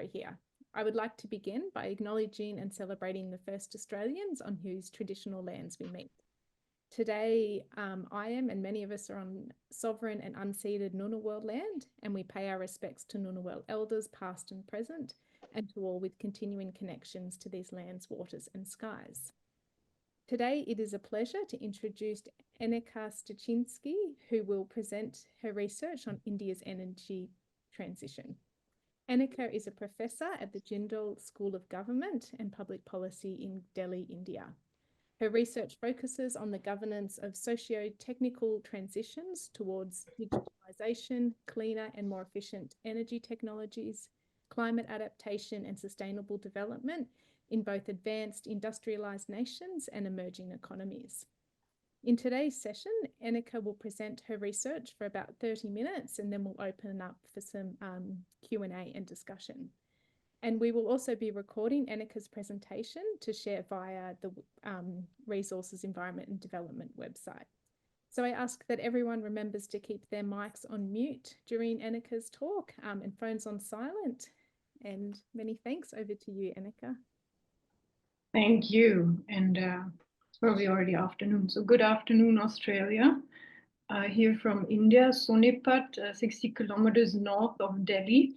intro here. I would like to begin by acknowledging and celebrating the first Australians on whose traditional lands we meet. Today, I am and many of us are on sovereign and unceded Ngunnawal land, and we pay our respects to Ngunnawal elders past and present, and to all with continuing connections to these lands, waters and skies. Today, it is a pleasure to introduce Annika Styczynski, who will present her research on India's energy transition. Annika is a professor at the Jindal School of Government and Public Policy in Delhi, India. Her research focuses on the governance of socio-technical transitions towards digitalization, cleaner and more efficient energy technologies, climate adaptation and sustainable development in both advanced industrialized nations and emerging economies. In today's session, Annika will present her research for about 30 minutes, and then we'll open up for some Q&A and discussion. And we will also be recording Annika's presentation to share via the Resources, Environment and Development website. So I ask that everyone remembers to keep their mics on mute during Annika's talk and phones on silent. And many thanks. Over to you, Annika. Thank you. And it's probably already afternoon. So good afternoon, Australia. Here from India, Sonipat, 60 kilometers north of Delhi.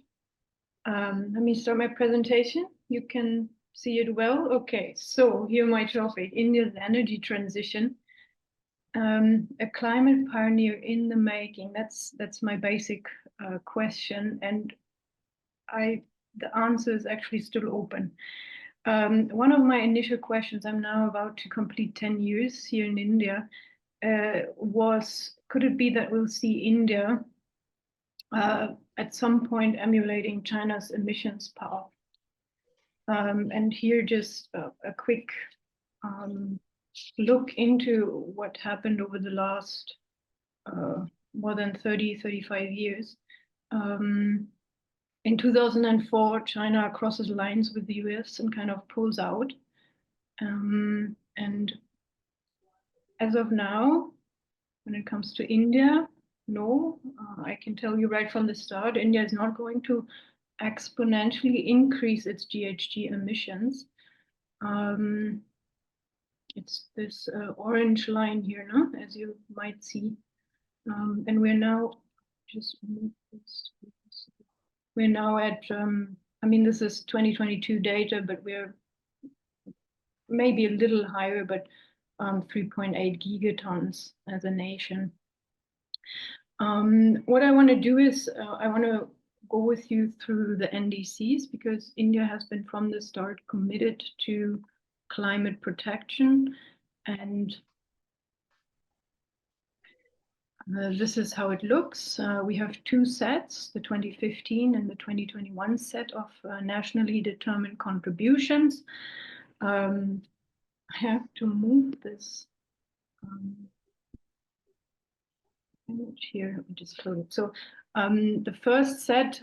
Let me start my presentation. You can see it well. Okay, so here my topic, India's energy transition. A climate pioneer in the making. That's my basic question, and the answer is actually still open. One of my initial questions, I'm now about to complete 10 years here in India, was, could it be that we'll see India at some point emulating China's emissions path? And here just a quick look into what happened over the last more than 35 years. In 2004, China crosses lines with the US and kind of pulls out. And as of now, when it comes to India, no, I can tell you right from the start, India is not going to exponentially increase its GHG emissions. It's this orange line here, no? As you might see. And we're now, just move this. We're now at, I mean, this is 2022 data, but we're maybe a little higher, but 3.8 gigatons as a nation. What I want to do is I want to go with you through the NDCs, because India has been from the start committed to climate protection, and this is how it looks. We have two sets, the 2015 and the 2021 set of nationally determined contributions. I have to move this image here. Let me just close it. So the first set,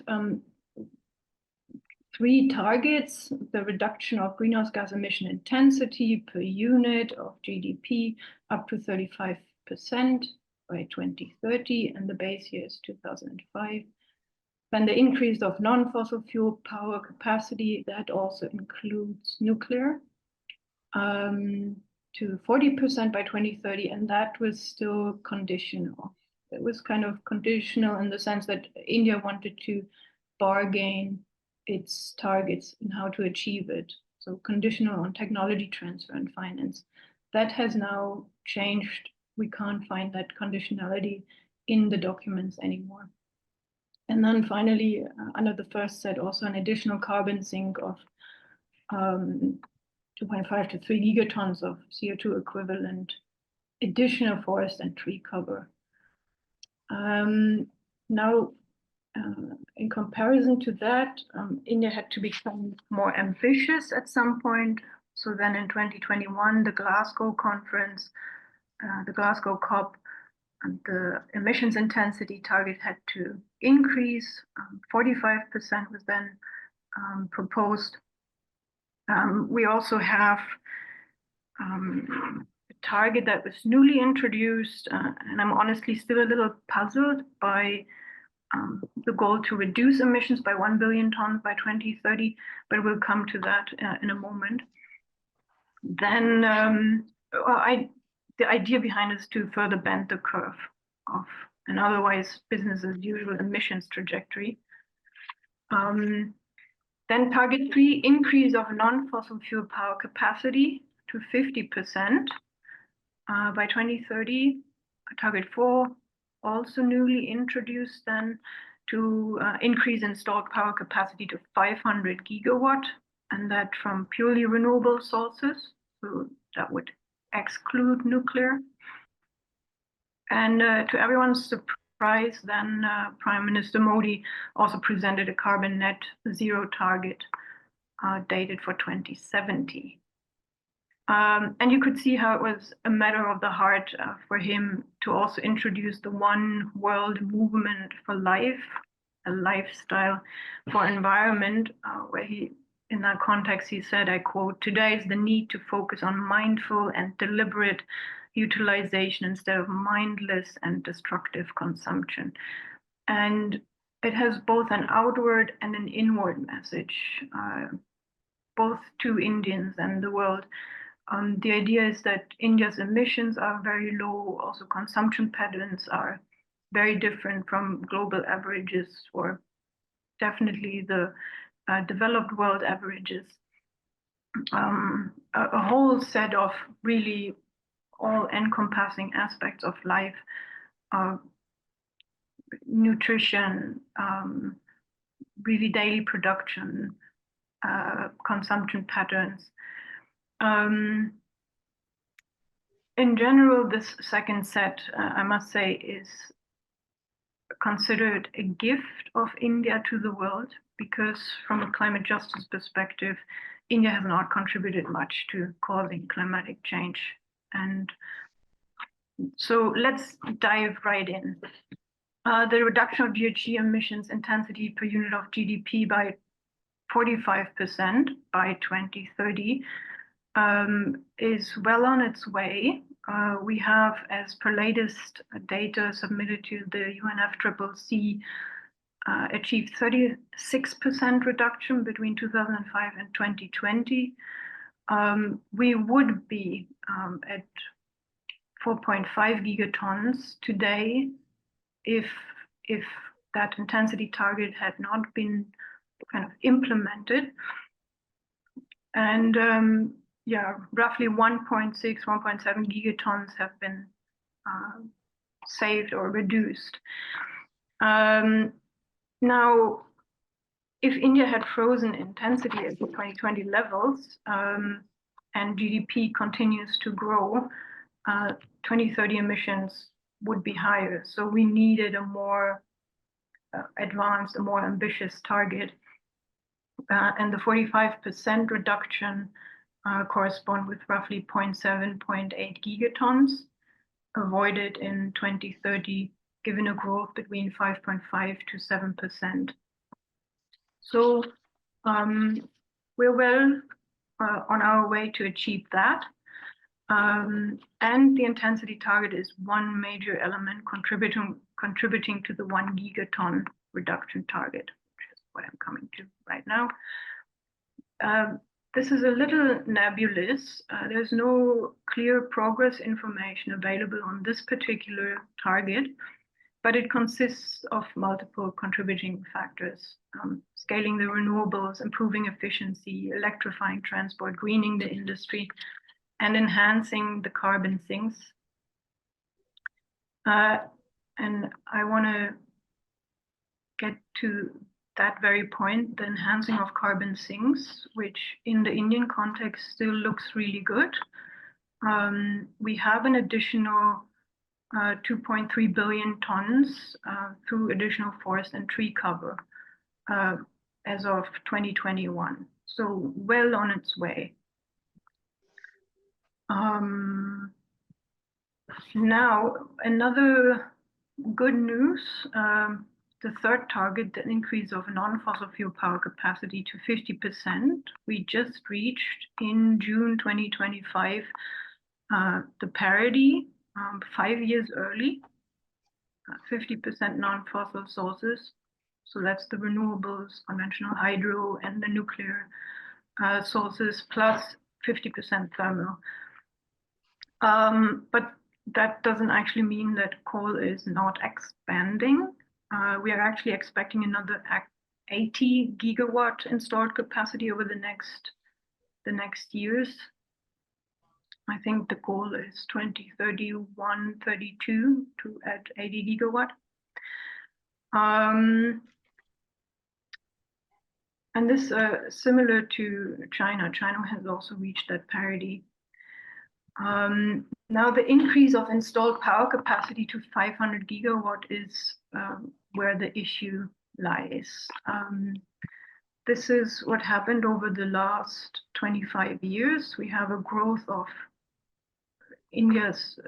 3 targets: the reduction of greenhouse gas emission intensity per unit of GDP up to 35% by 2030, and the base year is 2005. Then the increase of non-fossil fuel power capacity, that also includes nuclear, to 40% by 2030, and that was still conditional. It was kind of conditional in the sense that India wanted to bargain its targets and how to achieve it. So conditional on technology transfer and finance. That has now changed. We can't find that conditionality in the documents anymore. And then finally, under the first set, also an additional carbon sink of 2.5 to 3 gigatons of CO2 equivalent, additional forest and tree cover. Now, in comparison to that, India had to become more ambitious at some point. So then in 2021, the Glasgow conference, the Glasgow COP, and the emissions intensity target had to increase. 45% was then proposed. We also have a target that was newly introduced, and I'm honestly still a little puzzled by the goal to reduce emissions by 1 billion tons by 2030, but we'll come to that in a moment. Then the idea behind it is to further bend the curve of an otherwise business as usual emissions trajectory. Then target 3, increase of non-fossil fuel power capacity to 50% by 2030. Target 4, also newly introduced then, to increase installed power capacity to 500 gigawatt, and that from purely renewable sources. So that would exclude nuclear. And to everyone's surprise, then Prime Minister Modi also presented a carbon net zero target dated for 2070. And you could see how it was a matter of the heart for him to also introduce the One World Movement for Life, a lifestyle for environment, where he, in that context, he said, I quote, "Today is the need to focus on mindful and deliberate utilization instead of mindless and destructive consumption." And it has both an outward and an inward message, both to Indians and the world. The idea is that India's emissions are very low, also consumption patterns are very different from global averages, or definitely the developed world averages. A whole set of really all-encompassing aspects of life, nutrition, really daily production, consumption patterns. In general, this second set, I must say, is considered a gift of India to the world, because from a climate justice perspective, India has not contributed much to causing climatic change. And so let's dive right in. The reduction of GHG emissions intensity per unit of GDP by 45% by 2030 is well on its way. We have, as per latest data submitted to the UNFCCC, achieved 36% reduction between 2005 and 2020. We would be at 4.5 gigatons today if that intensity target had not been kind of implemented. And yeah, roughly 1.6, 1.7 gigatons have been saved or reduced. Now, if India had frozen intensity at the 2020 levels and GDP continues to grow, 2030 emissions would be higher. So we needed a more advanced, a more ambitious target. And the 45% reduction correspond with roughly 0.7, 0.8 gigatons avoided in 2030, given a growth between 5.5 to 7%. So we're well on our way to achieve that. And the intensity target is one major element contributing to the 1 gigaton reduction target, which is what I'm coming to right now. This is a little nebulous. There's no clear progress information available on this particular target, but it consists of multiple contributing factors: scaling the renewables, improving efficiency, electrifying transport, greening the industry, and enhancing the carbon sinks. And I want to get to that very point, the enhancing of carbon sinks, which in the Indian context still looks really good. We have an additional 2.3 billion tons through additional forest and tree cover as of 2021. So well on its way. Now, another good news, the third target, the increase of non-fossil fuel power capacity to 50%, we just reached in June 2025 the parity 5 years early. 50% non-fossil sources. So that's the renewables, conventional hydro, and the nuclear sources, plus 50% thermal. But that doesn't actually mean that coal is not expanding. We are actually expecting another 80 gigawatt installed capacity over the next years. I think the goal is 2031, 32 to add 80 gigawatt. And this similar to China. China has also reached that parity. Now the increase of installed power capacity to 500 gigawatt is where the issue lies. This is what happened over the last 25 years. We have a growth of India's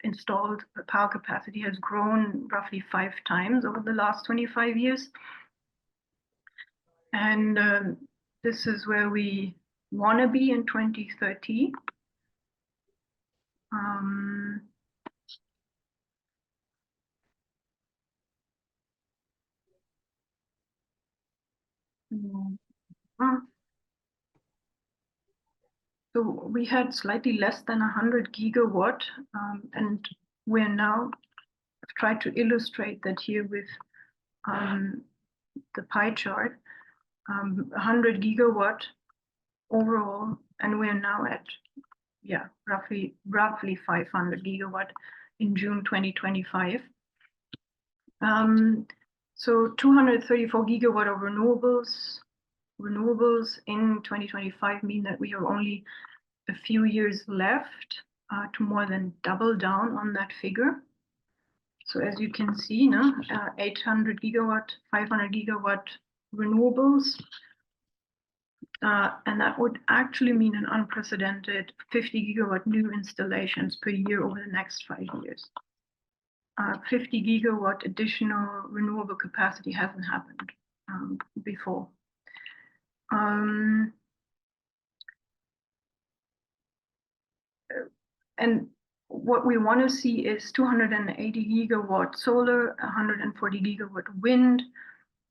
installed power capacity has grown roughly 5 times over the last 25 years. And this is where we want to be in 2030. So we had slightly less than 100 gigawatt, and we're now trying to illustrate that here with the pie chart, 100 gigawatt overall, and we're now at roughly 500 gigawatt in June 2025. So 234 gigawatt of renewables in 2025 mean that we have only a few years left to more than double down on that figure. So as you can see now, 800 gigawatt, 500 gigawatt renewables, and that would actually mean an unprecedented 50 gigawatt new installations per year over the next 5 years. 50 gigawatt additional renewable capacity hasn't happened before. And what we want to see is 280 gigawatt solar, 140 gigawatt wind,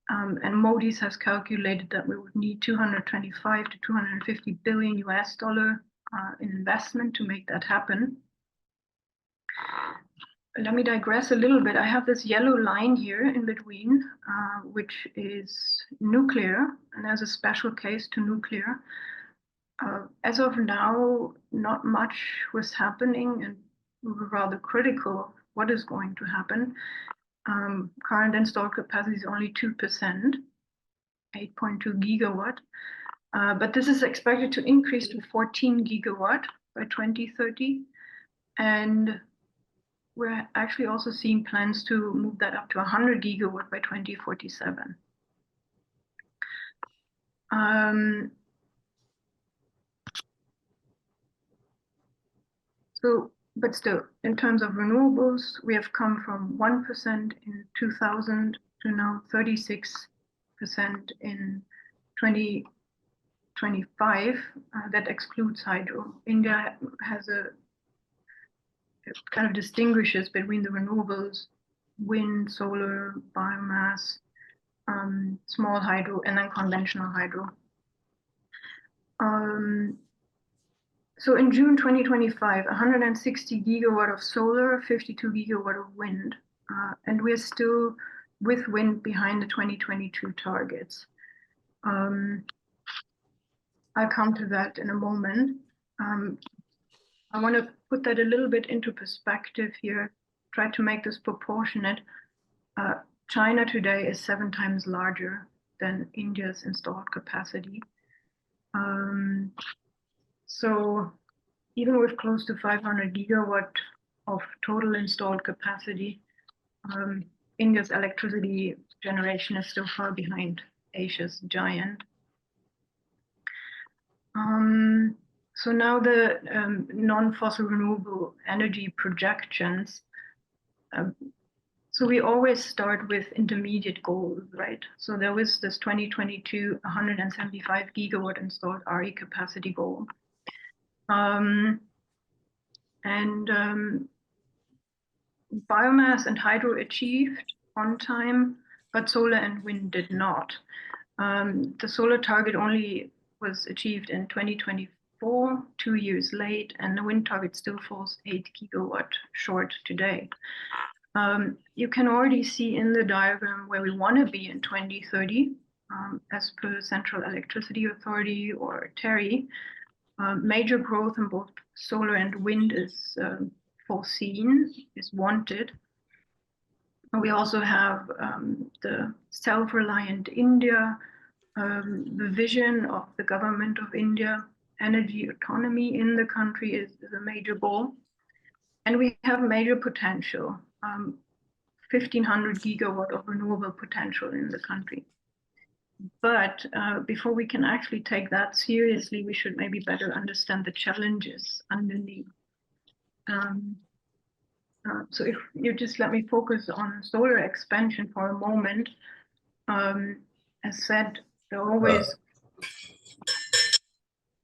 and Modi's has calculated that we would need 225 to 250 billion US dollar in investment to make that happen. Let me digress a little bit. I have this yellow line here in between, which is nuclear, and there's a special case to nuclear. As of now, not much was happening, and we were rather critical of what is going to happen. Current installed capacity is only 2%, 8.2 gigawatt, but this is expected to increase to 14 gigawatt by 2030, and we're actually also seeing plans to move that up to 100 gigawatt by 2047. But still, in terms of renewables, we have come from 1% in 2000 to now 36% in 2025. That excludes hydro. India has it kind of distinguishes between the renewables, wind, solar, biomass, small hydro, and then conventional hydro. So in June 2025, 160 gigawatt of solar, 52 gigawatt of wind, and we're still with wind behind the 2022 targets. I'll come to that in a moment. I want to put that a little bit into perspective here, try to make this proportionate. China today is 7 times larger than India's installed capacity. So even with close to 500 gigawatt of total installed capacity, India's electricity generation is still far behind Asia's giant. So now the non-fossil renewable energy projections. So we always start with intermediate goals, right? So there was this 2022 175 gigawatt installed RE capacity goal. Biomass and hydro achieved on time, but solar and wind did not. The solar target only was achieved in 2024, 2 years late, and the wind target still falls 8 gigawatt short today. You can already see in the diagram where we want to be in 2030, as per Central Electricity Authority or TERI. Major growth in both solar and wind is foreseen, is wanted. We also have the self-reliant India, the vision of the government of India. Energy autonomy in the country is a major goal. And we have major potential, 1,500 gigawatt of renewable potential in the country. But before we can actually take that seriously, we should maybe better understand the challenges underneath. So if you just let me focus on solar expansion for a moment, as said, there are always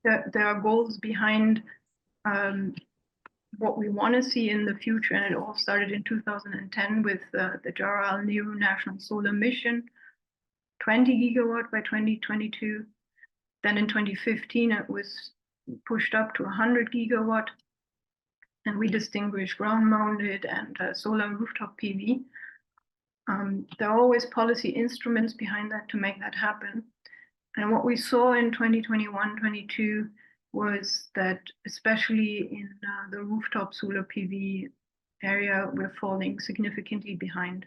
there are goals behind what we want to see in the future, and it all started in 2010 with the Jawaharlal Nehru National Solar Mission, 20 gigawatt by 2022. Then in 2015, it was pushed up to 100 gigawatt, and we distinguish ground-mounted and solar rooftop PV. There are always policy instruments behind that to make that happen. And what we saw in 2021-22 was that, especially in the rooftop solar PV area, we're falling significantly behind.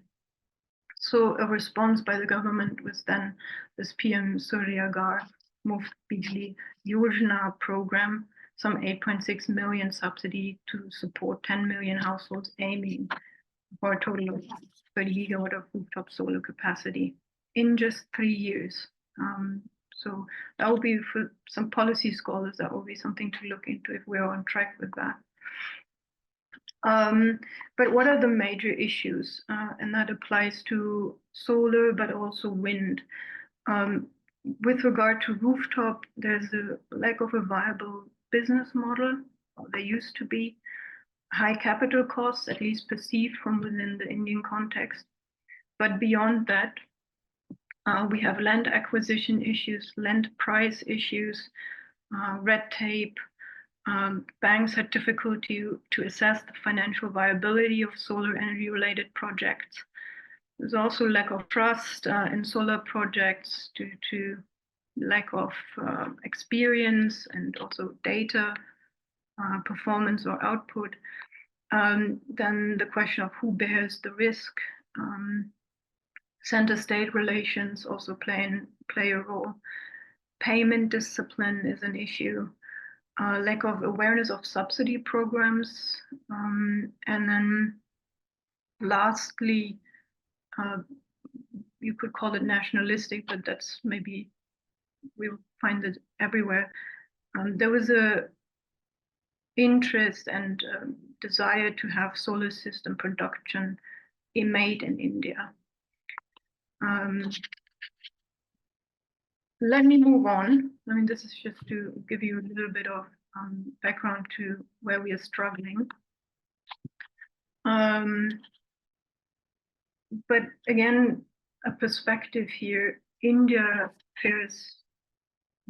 So a response by the government was then this PM Surya Ghar Muft Bijli Yojana program, some 8.6 million subsidy to support 10 million households, aiming for a total of 30 gigawatt of rooftop solar capacity in just 3 years. So that will be, for some policy scholars, that will be something to look into if we're on track with that. But what are the major issues? And that applies to solar, but also wind. With regard to rooftop, there's a lack of a viable business model. There used to be high capital costs, at least perceived from within the Indian context. But beyond that, we have land acquisition issues, land price issues, red tape. Banks had difficulty to assess the financial viability of solar energy related projects. There's also lack of trust in solar projects due to lack of experience and also data, performance or output. Then the question of who bears the risk. Center-state relations also play a role. Payment discipline is an issue. Lack of awareness of subsidy programs. And then lastly, you could call it nationalistic, but that's maybe, we'll find it everywhere. There was a interest and desire to have solar system production made in India. Let me move on. I mean, this is just to give you a little bit of background to where we are struggling. But again, a perspective here, India fares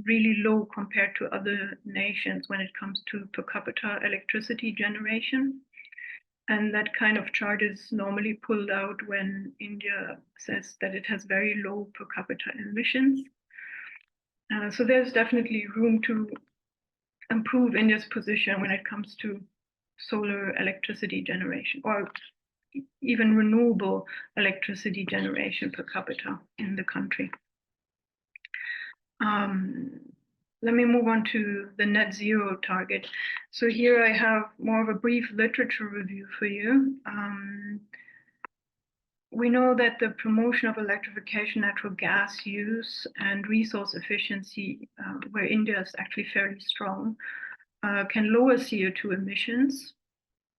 really low compared to other nations when it comes to per capita electricity generation. And that kind of chart is normally pulled out when India says that it has very low per capita emissions. So there's definitely room to improve India's position when it comes to solar electricity generation, or even renewable electricity generation per capita in the country. Let me move on to the net zero target. So here I have more of a brief literature review for you. We know that the promotion of electrification, natural gas use, and resource efficiency, where India is actually fairly strong, can lower CO2 emissions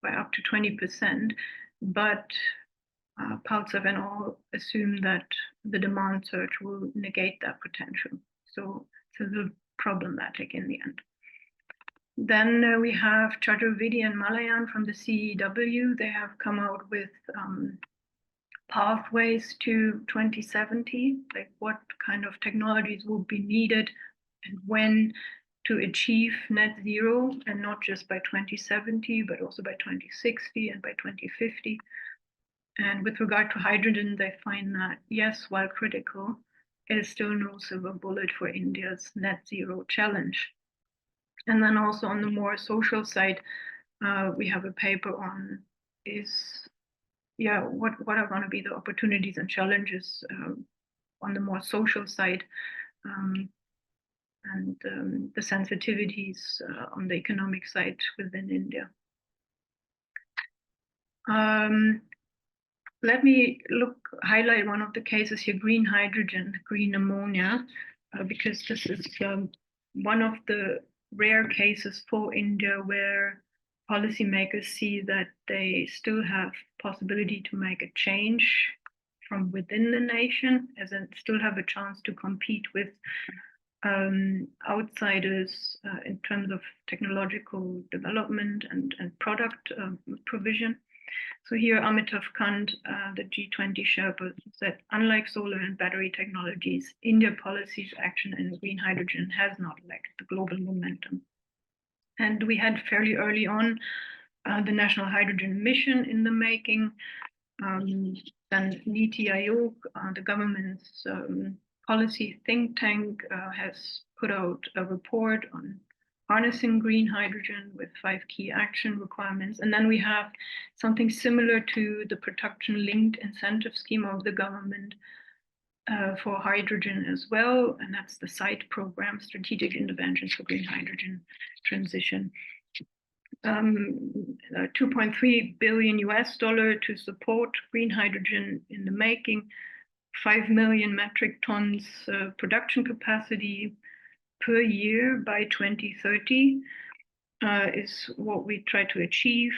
by up to 20%, but Paltsev and all assume that the demand surge will negate that potential. So it's a little problematic in the end. Then we have Chaturvedi and Malayan from the CEW. They have come out with pathways to 2070, like what kind of technologies will be needed and when to achieve net zero, and not just by 2070, but also by 2060 and by 2050. And with regard to hydrogen, they find that, yes, while critical, it is still no silver bullet for India's net zero challenge. And then also on the more social side, we have a paper on what are going to be the opportunities and challenges on the more social side, and the sensitivities on the economic side within India. Let me highlight one of the cases here, green hydrogen, green ammonia, because this is one of the rare cases for India where policymakers see that they still have possibility to make a change from within the nation, as in still have a chance to compete with outsiders in terms of technological development and product provision. So here Amitav Kant, the G20 Sherpa, said, unlike solar and battery technologies, India policy's action in green hydrogen has not lacked the global momentum. And we had fairly early on the National Hydrogen Mission in the making. Then NITI Aayog, the government's policy think tank, has put out a report on harnessing green hydrogen with 5 key action requirements. And then we have something similar to the production-linked incentive scheme of the government for hydrogen as well, and that's the SITE program, Strategic Interventions for Green Hydrogen Transition. $2.3 billion to support green hydrogen in the making, 5 million metric tons production capacity per year by 2030 is what we try to achieve.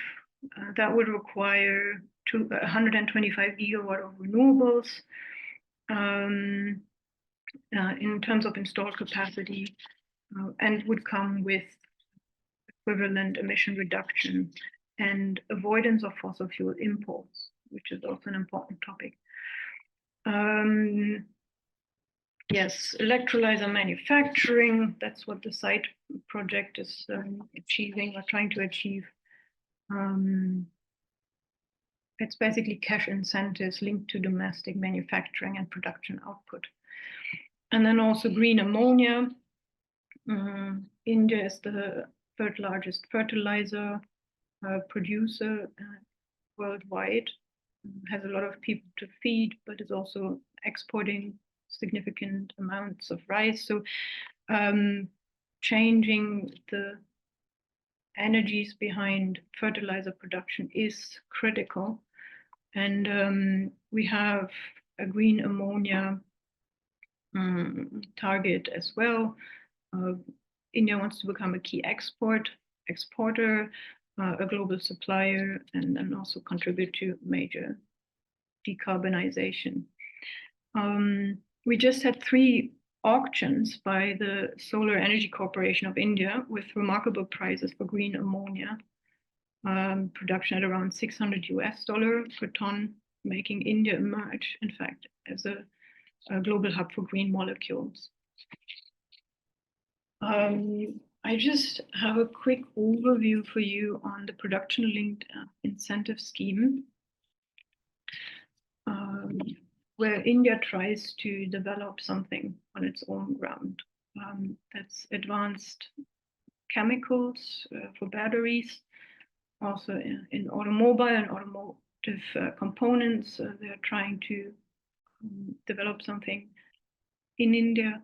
That would require 125 gigawatt of renewables. In terms of installed capacity, and would come with equivalent emission reduction and avoidance of fossil fuel imports, which is also an important topic. Yes, electrolyzer manufacturing, that's what the SITE project is achieving or trying to achieve. It's basically cash incentives linked to domestic manufacturing and production output. And then also green ammonia. India is the 3rd largest fertilizer producer worldwide, has a lot of people to feed, but is also exporting significant amounts of rice. So changing the energies behind fertilizer production is critical. And we have a green ammonia target as well. India wants to become a key exporter, a global supplier, and then also contribute to major decarbonization. We just had 3 auctions by the Solar Energy Corporation of India with remarkable prices for green ammonia production at around $600 per ton, making India emerge, in fact, as a global hub for green molecules. I just have a quick overview for you on the production-linked incentive scheme, where India tries to develop something on its own ground. That's advanced chemicals for batteries, also in automobile and automotive components. They're trying to develop something in India.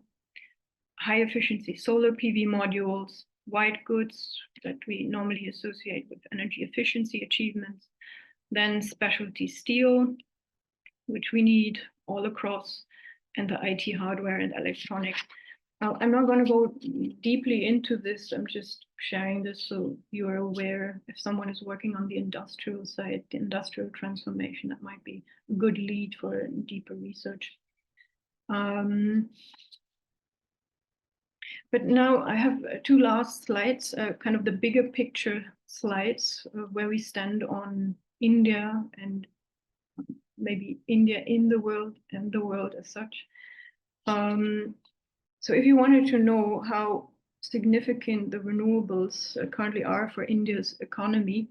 High efficiency solar PV modules, white goods that we normally associate with energy efficiency achievements, then specialty steel, which we need all across, and the IT hardware and electronics. Now, I'm not going to go deeply into this. I'm just sharing this so you are aware. If someone is working on the industrial side, the industrial transformation, that might be a good lead for But now I have two last slides, kind of the bigger picture slides, where we stand on India and maybe India in the world and the world as such. So if you wanted to know how significant the renewables currently are for India's economy,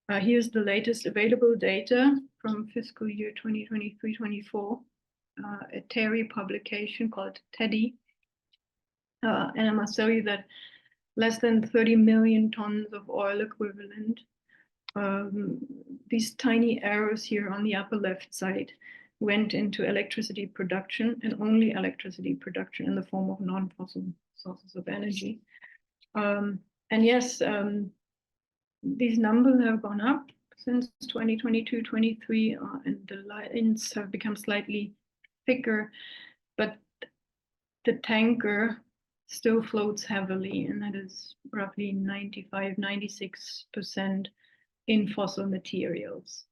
here's the latest available data from fiscal year 2023-24, a TERI publication called TEDI. And I must tell you that less than 30 million tons of oil equivalent, these tiny arrows here on the upper left side, went into electricity production, and only electricity production in the form of non-fossil sources of energy. And yes, these numbers have gone up since 2022-23, and the lines have become slightly thicker, but the tanker still floats heavily, and that is roughly 95-96% in fossil materials,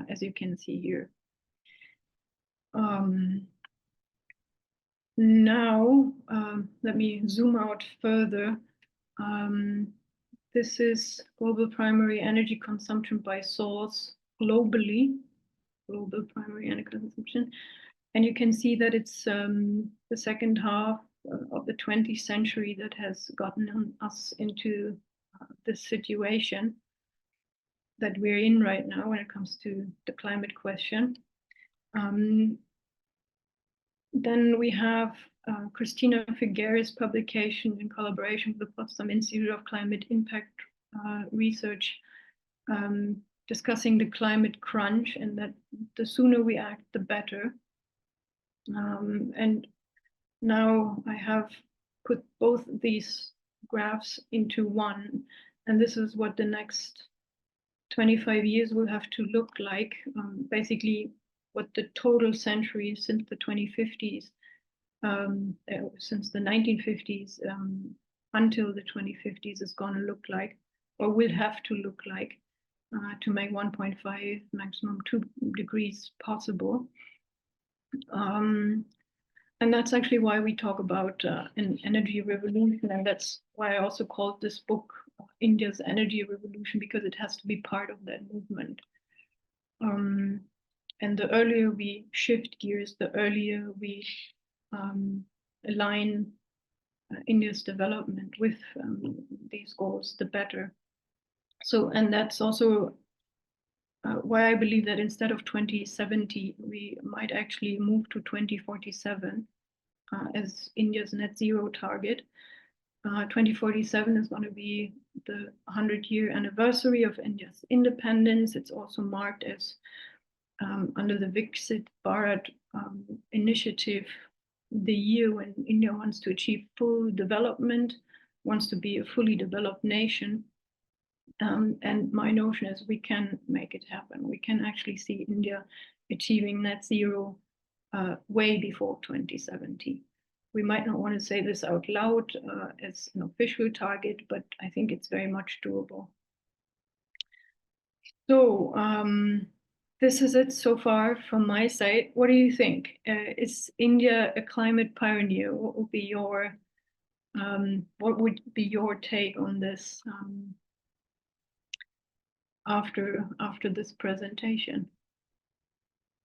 as you can see here. Now, let me zoom out further. This is global primary energy consumption by source globally, global primary energy consumption. And you can see that it's the second half of the 20th century that has gotten us into this situation that we're in right now when it comes to the climate question. Then we have Christina Figueres' publication in collaboration with the Potsdam Institute of Climate Impact Research, discussing the climate crunch, and that the sooner we act, the better. And now I have put both these graphs into one, and this is what the next 25 years will have to look like. Basically, what the total century since the 2050s, since the 1950s until the 2050s is going to look like, or will have to look like, to make 1.5, maximum 2 degrees possible. And that's actually why we talk about an energy revolution, and that's why I also called this book India's Energy Revolution, because it has to be part of that movement. And the earlier we shift gears, the earlier we align India's development with these goals, the better. So, and that's also why I believe that instead of 2070, we might actually move to 2047 as India's net zero target. 2047 is going to be the 100-year anniversary of India's independence. It's also marked as under the Viksit Bharat initiative, the year when India wants to achieve full development, wants to be a fully developed nation. And my notion is we can make it happen. We can actually see India achieving net zero way before 2070. We might not want to say this out loud as an official target, but I think it's very much doable. So this is it so far from my side. What do you think? Is India a climate pioneer? What would be your take on this after this presentation?